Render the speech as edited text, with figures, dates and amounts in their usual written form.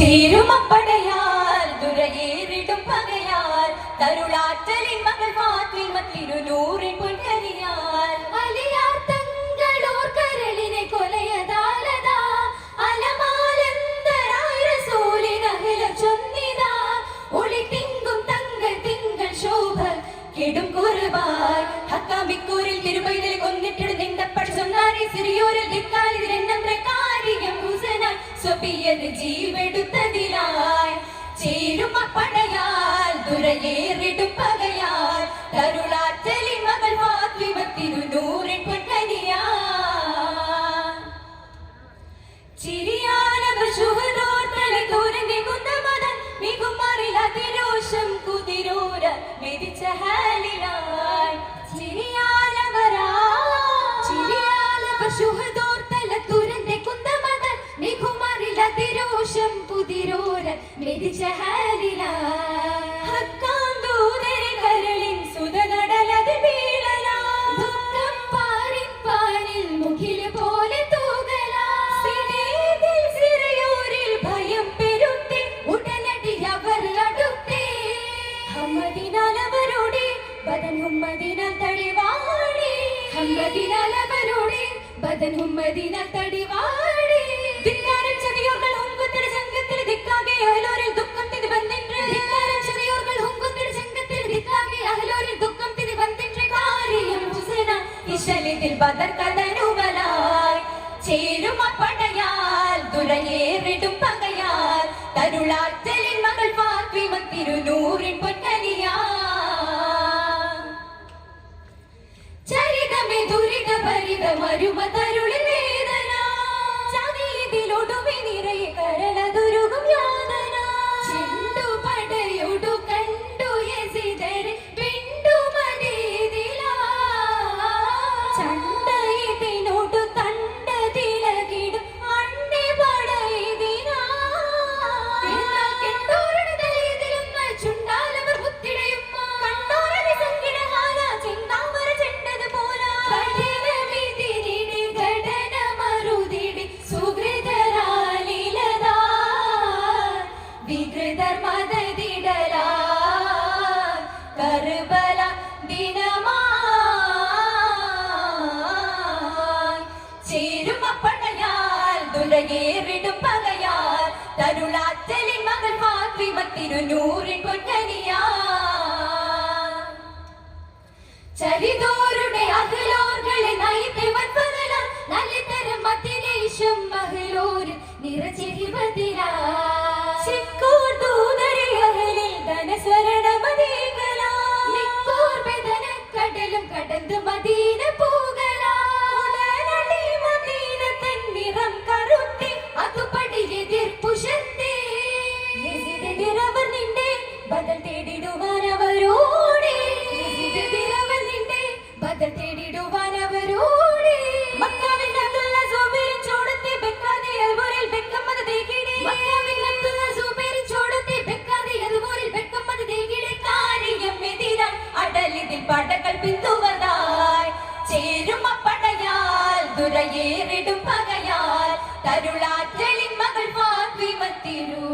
ചേരുമപ്പടയാൽ ദുരയേറിടും പകയാൽ തരുളാറ്റലിൻ മകൾ ഫാത്തിമ തിരുനൂറിൻ പൊൻകനിയാൽ അലിയാർ തങ്ങളോർ കരളിനെ കൊലയതാലതാ അലമാലന്തരായ റസൂലിൻ അഹ്ല ചൊന്നിതാ ഒളി തിങ്കും തങ്ങൾ തിങ്കൾ ശോഭ കെടും കുറുവായി ഹക്കാമിക്കൂരിൽ തിരുപൈതൽ കൊന്നിട്ടിട് നിണ്ടപ്പട ചൊന്നാരി സിറിയൂരിൽ ദിക്കാലിതിരെണ്ണം പ്രകാരിയം ഹുസനായി സ്വപിയത് ജീവെടുത്തതിലായി ചേരുമപ്പടയാൽ ദുരയേറിടും പകയാൽ തരുളാറ്റലിൻ മകൾ ഫാത്തിമ തിരുനൂറിൻ പൊൻകനിയാൽ ചിരിയാനവർ ശുഹദോർ തലതൂരന്റെ കുന്തമതൻ മികുമാറിലതിരോഷം കുതിരൂര മെതിച്ച ഹാലിലായി ചിരിയാനവർ ശുഹദോർ തലതൂരന്റെ കുന്തമതൻ മികുമാറിലതിരോഷം കുതിരൂര മെതിച്ച ഹാലിലായി ഹക്കാന്തൂതരെ കരളിൻ സുതനടലത് വീഴലാ ദുഃഖം പാരിൻ പാനിൽ മുഖില് പോലെ തൂകലാ സിനേതിൽ സിറിയൂരിൽ ഭയം പെരുത്തി ഉടനടി അവർ അടുത്തേ ഹമ്മദിനാൽ അവരോടെ ബദൻ ഹുമ്മദിനാൽ തടിവാടി ഹമ്മദിനാൽ അവരോടെ ബദൻ ഹുമ്മദിനാൽ തടിവാടി ധിക്കാരം ചതിയോർകൾ ഹുങ്കുത്തിരി സംഘത്തിൽ ധിക്കാകെ അഹ്ലോരിൽ ദുഃഖം തിരി വന്നിട്ട് ധിക്കാരം ചതിയോർകൾ ഹുങ്കുത്തിരി സംഘത്തിൽ ധിക്കാകെ അഹ്ലോരിൽ ദുഃഖം തിരി വന്നിട്ട് കാര്യം ഹുസൈന ഇശലിതിൽ ബദർ കഥനുവലായി ചേരുമപ്പടയാൽ ദുരയേറിടും പകയാൽ തരുളാറ്റലിൻ മകൾ ഫാത്തിമ തിരുനൂറിൻ പൊൻകനിയാൽ ചരിതമേ ദുരിത ഭരിത മരുമ തരുളിൽ വേദന ചതിയിതിലൊടുവി നിറയെ കരളതുരുകും യാതന ചെണ്ടുപടയൊടു കണ്ടു യസിദരെ പിണ്ടുമടീതിലാ ചണ്ടയിതിനോടു തണ്ടതിലകിടും അണ്ണി പടയിതിനാ എന്നാൽ കെണ്ടോരുടെ തലയിതിലും ചുണ്ടാലവർ ബുദ്ധിടയും കണ്ടോരതി സങ്കിടഹാല ചെന്താമര ചെണ്ടത് പോലാ കഠിനമിതിരിടി ഘടന മറുതിടി സുഹൃതരാലിലതാ വികൃതർ മതതിടലാ കർബല ദിനമായി ചേരുമപ്പടയാൽ ദുരയേറിടും പകയാൽ തരുളാറ്റലിൻ മകൾ ഫാത്തിമ തിരുനൂറിൻ പൊൻകനിയാൽ ചരിതോരുടെ അഹ്ലോർകളെ നയിത്തെ വൻപകല നല്ലിത്തരം മത്തിനേശം അഹ്ലോർ നിറചെരിവതിലാ ചിക്കൂർ ദൂതരെ അഹ്ലിൽ ധനസ്വരണമതീകലാ മിക്കൂർ ബദന കടലും കടந்து മദീന പോകലാ ഉടനടി മദീന തൻ നിറം കറുത്തി അതുപടി എതിർപ്പു ശക്തി യസിദെതിരവർ നിന്റെ ബദൽ തേടിടുവാനവരോടെ യസിദെതിരവർ നിന്റെ ബദൽ തേടിടുവാനവരോടെ മക്കാവിൻ അബ്ദുള്ള സുബൈറിൻ ചോടത്തെ ബെക്കാതെ അൽബോറിൽ ബെക്കമ്മത് ദേകിടെ മക്കാവിൻ അബ്ദുള്ള സുബൈറിൻ ചോടത്തെ ബെക്കാതെ അൽബോറിൽ ബെക്കമ്മത് ദേകിടെ കാര്യം എതിരാൻ അടലിതിൽ പടകൾ പിന്തുവതായി ചേരുമപ്പടയാൽ ദുരയേറിടും പകയാൽ തരുളാറ്റലിൻ മകൾ ഫാത്തിമ തിരു